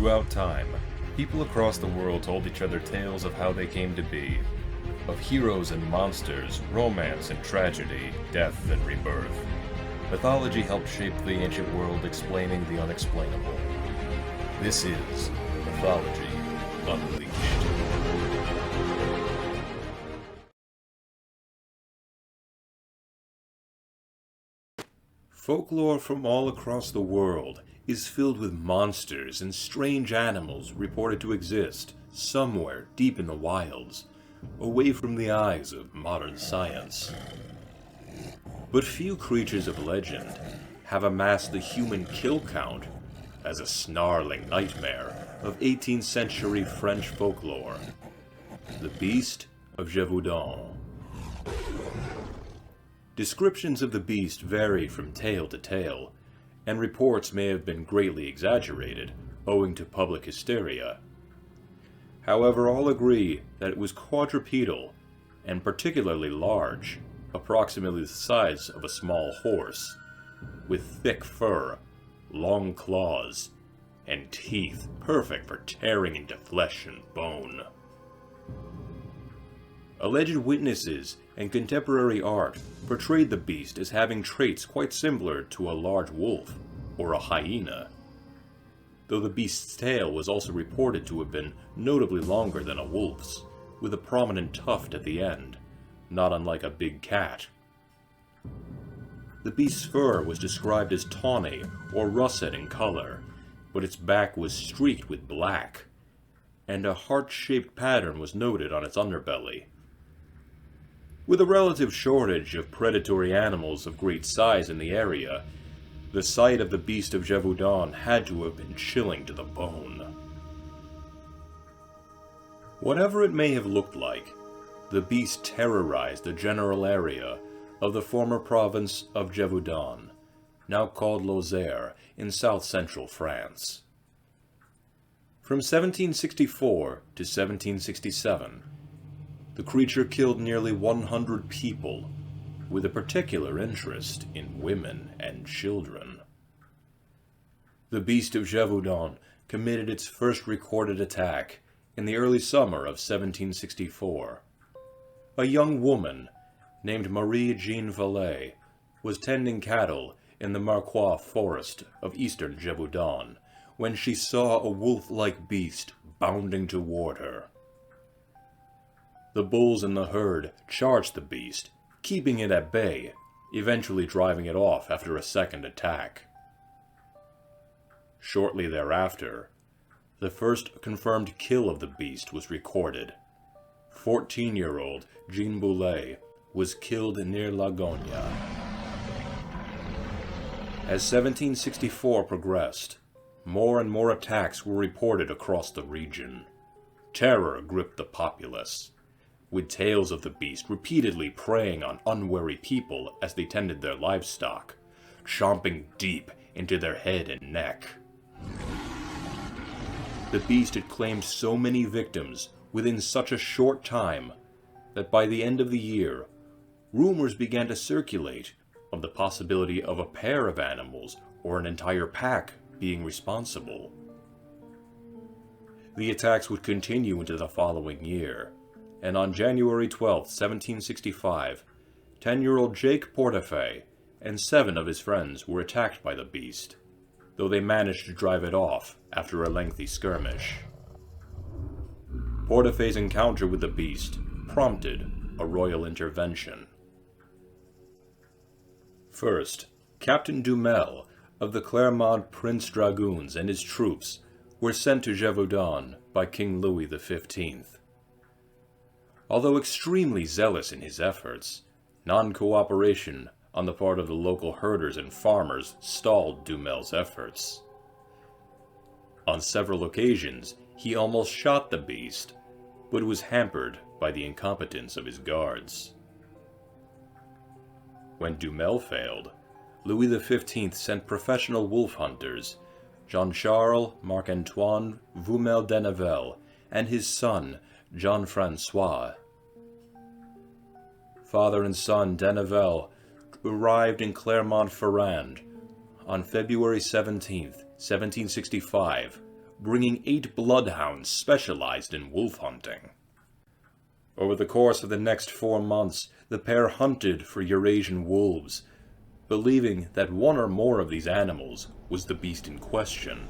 Throughout time, people across the world told each other tales of how they came to be, of heroes and monsters, romance and tragedy, death and rebirth. Mythology helped shape the ancient world, explaining the unexplainable. This is Mythology Unleashed. Folklore from all across the world is filled with monsters and strange animals reported to exist somewhere deep in the wilds, away from the eyes of modern science. But few creatures of legend have amassed the human kill count as a snarling nightmare of 18th century French folklore, the Beast of Gevaudan. Descriptions of the beast vary from tale to tale, and reports may have been greatly exaggerated, owing to public hysteria. However, all agree that it was quadrupedal, and particularly large, approximately the size of a small horse, with thick fur, long claws, and teeth perfect for tearing into flesh and bone. Alleged witnesses and contemporary art portrayed the beast as having traits quite similar to a large wolf or a hyena, though the beast's tail was also reported to have been notably longer than a wolf's, with a prominent tuft at the end, not unlike a big cat. The beast's fur was described as tawny or russet in color, but its back was streaked with black, and a heart-shaped pattern was noted on its underbelly. With a relative shortage of predatory animals of great size in the area, the sight of the Beast of Gevaudan had to have been chilling to the bone. Whatever it may have looked like, the beast terrorized the general area of the former province of Gévaudan, now called Lozère, in south-central France. From 1764 to 1767, the creature killed nearly 100 people, with a particular interest in women and children. The Beast of Gevaudan committed its first recorded attack in the early summer of 1764. A young woman named Marie-Jeanne Vallée was tending cattle in the Marcois forest of eastern Gévaudan when she saw a wolf-like beast bounding toward her. The bulls in the herd charged the beast, keeping it at bay, eventually driving it off after a second attack. Shortly thereafter, the first confirmed kill of the beast was recorded. 14-year-old Jean Boulet was killed near Lagogne. As 1764 progressed, more and more attacks were reported across the region. Terror gripped the populace, with tales of the beast repeatedly preying on unwary people as they tended their livestock, chomping deep into their head and neck. The beast had claimed so many victims within such a short time that by the end of the year, rumors began to circulate of the possibility of a pair of animals or an entire pack being responsible. The attacks would continue into the following year, and on January 12, 1765, 10-year-old Jacques Portefeuille and 7 of his friends were attacked by the beast, though they managed to drive it off after a lengthy skirmish. Portefeuille's encounter with the beast prompted a royal intervention. First, Captain Dumel of the Clermont Prince Dragoons and his troops were sent to Gévaudan by King Louis XV. Although extremely zealous in his efforts, non-cooperation on the part of the local herders and farmers stalled Dumel's efforts. On several occasions, he almost shot the beast, but was hampered by the incompetence of his guards. When Dumel failed, Louis XV sent professional wolf hunters, Jean-Charles Marc-Antoine Voumel d'Annevel, and his son, Jean-François. Father and son d'Annevel arrived in Clermont-Ferrand on February 17, 1765, bringing 8 bloodhounds specialized in wolf hunting. Over the course of the next 4 months, the pair hunted for Eurasian wolves, believing that one or more of these animals was the beast in question.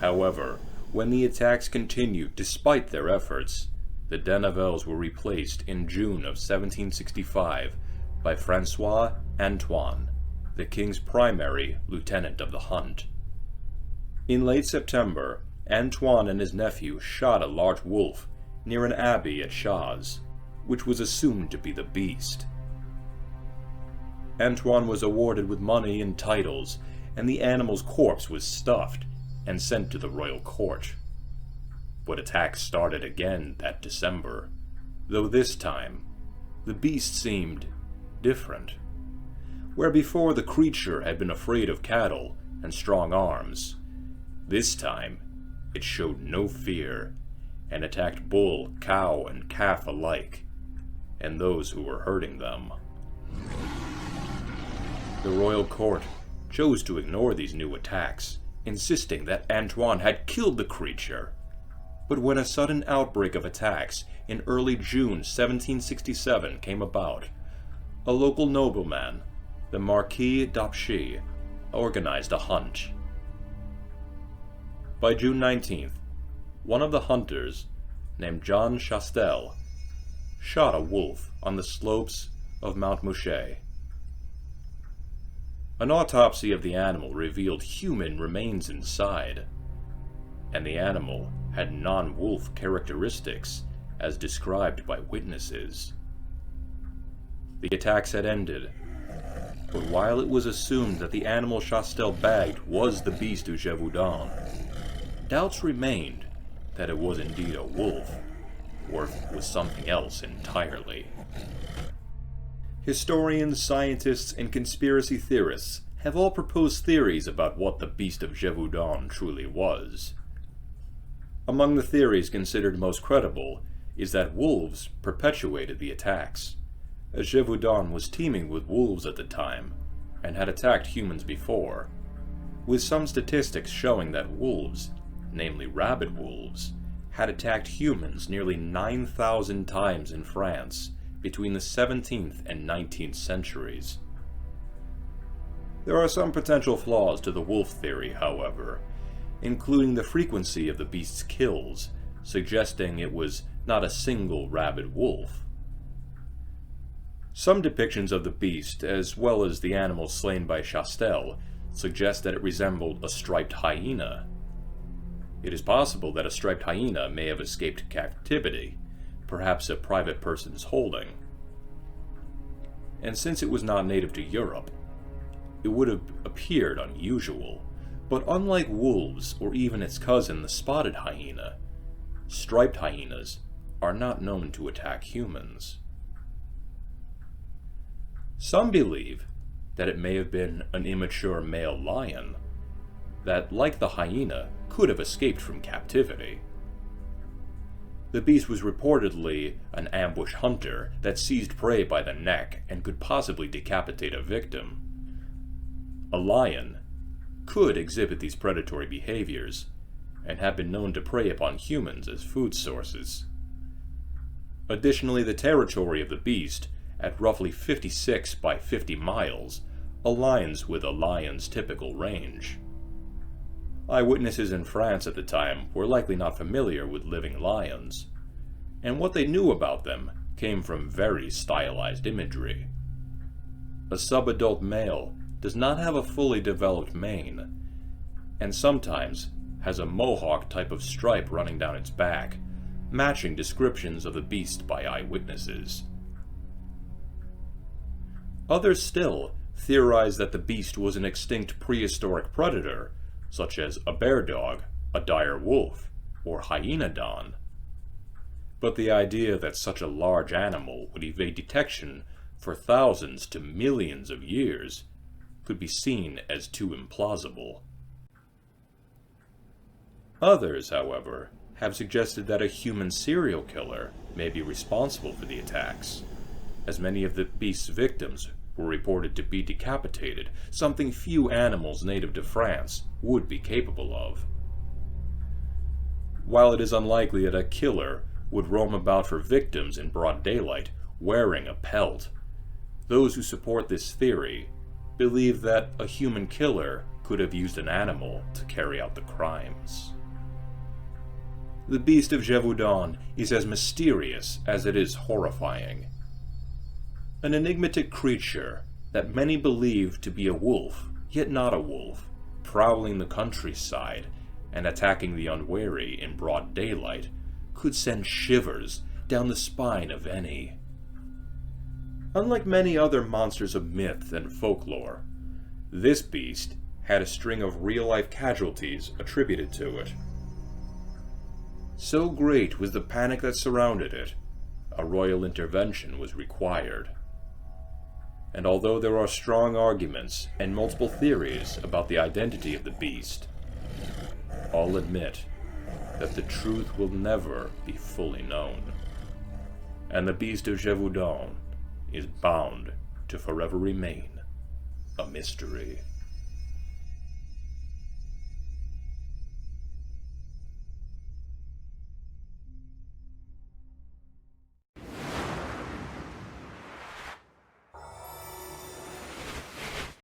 However, when the attacks continued despite their efforts, the Denavels were replaced in June of 1765 by Francois Antoine, the king's primary lieutenant of the hunt. In late September, Antoine and his nephew shot a large wolf near an abbey at Chaz, which was assumed to be the beast. Antoine was awarded with money and titles, and the animal's corpse was stuffed and sent to the royal court. But attacks started again that December, though this time, the beast seemed different. Where before the creature had been afraid of cattle and strong arms, this time it showed no fear and attacked bull, cow, and calf alike, and those who were herding them. The royal court chose to ignore these new attacks, insisting that Antoine had killed the creature. But when a sudden outbreak of attacks in early June 1767 came about, a local nobleman, the Marquis d'Apchy, organized a hunt. By June 19th, one of the hunters, named Jean Chastel, shot a wolf on the slopes of Mount Mouchet. An autopsy of the animal revealed human remains inside, and the animal had non-wolf characteristics as described by witnesses. The attacks had ended, but while it was assumed that the animal Chastel bagged was the Beast of Gevaudan, doubts remained that it was indeed a wolf, or if it was something else entirely. Historians, scientists, and conspiracy theorists have all proposed theories about what the Beast of Gevaudan truly was. Among the theories considered most credible is that wolves perpetuated the attacks, as Gévaudan was teeming with wolves at the time, and had attacked humans before, with some statistics showing that wolves, namely rabid wolves, had attacked humans nearly 9,000 times in France between the 17th and 19th centuries. There are some potential flaws to the wolf theory, however, including the frequency of the beast's kills, suggesting it was not a single rabid wolf. Some depictions of the beast, as well as the animal slain by Chastel, suggest that it resembled a striped hyena. It is possible that a striped hyena may have escaped captivity, perhaps a private person's holding. And since it was not native to Europe, it would have appeared unusual. But unlike wolves, or even its cousin the spotted hyena, striped hyenas are not known to attack humans. Some believe that it may have been an immature male lion that, like the hyena, could have escaped from captivity. The beast was reportedly an ambush hunter that seized prey by the neck and could possibly decapitate a victim. A lion could exhibit these predatory behaviors and have been known to prey upon humans as food sources. Additionally, the territory of the beast, at roughly 56 by 50 miles, aligns with a lion's typical range. Eyewitnesses in France at the time were likely not familiar with living lions, and what they knew about them came from very stylized imagery. A subadult male does not have a fully developed mane, and sometimes has a mohawk type of stripe running down its back, matching descriptions of the beast by eyewitnesses. Others still theorize that the beast was an extinct prehistoric predator, such as a bear dog, a dire wolf, or hyenodon. But the idea that such a large animal would evade detection for thousands to millions of years could be seen as too implausible. Others, however, have suggested that a human serial killer may be responsible for the attacks, as many of the beast's victims were reported to be decapitated, something few animals native to France would be capable of. while it is unlikely that a killer would roam about for victims in broad daylight wearing a pelt, those who support this theory believe that a human killer could have used an animal to carry out the crimes. The Beast of Gevaudan is as mysterious as it is horrifying. An enigmatic creature that many believe to be a wolf, yet not a wolf, prowling the countryside and attacking the unwary in broad daylight, could send shivers down the spine of any. Unlike many other monsters of myth and folklore, this beast had a string of real-life casualties attributed to it. So great was the panic that surrounded it, a royal intervention was required. And although there are strong arguments and multiple theories about the identity of the beast, all admit that the truth will never be fully known, and the Beast of Gevaudan is bound to forever remain a mystery.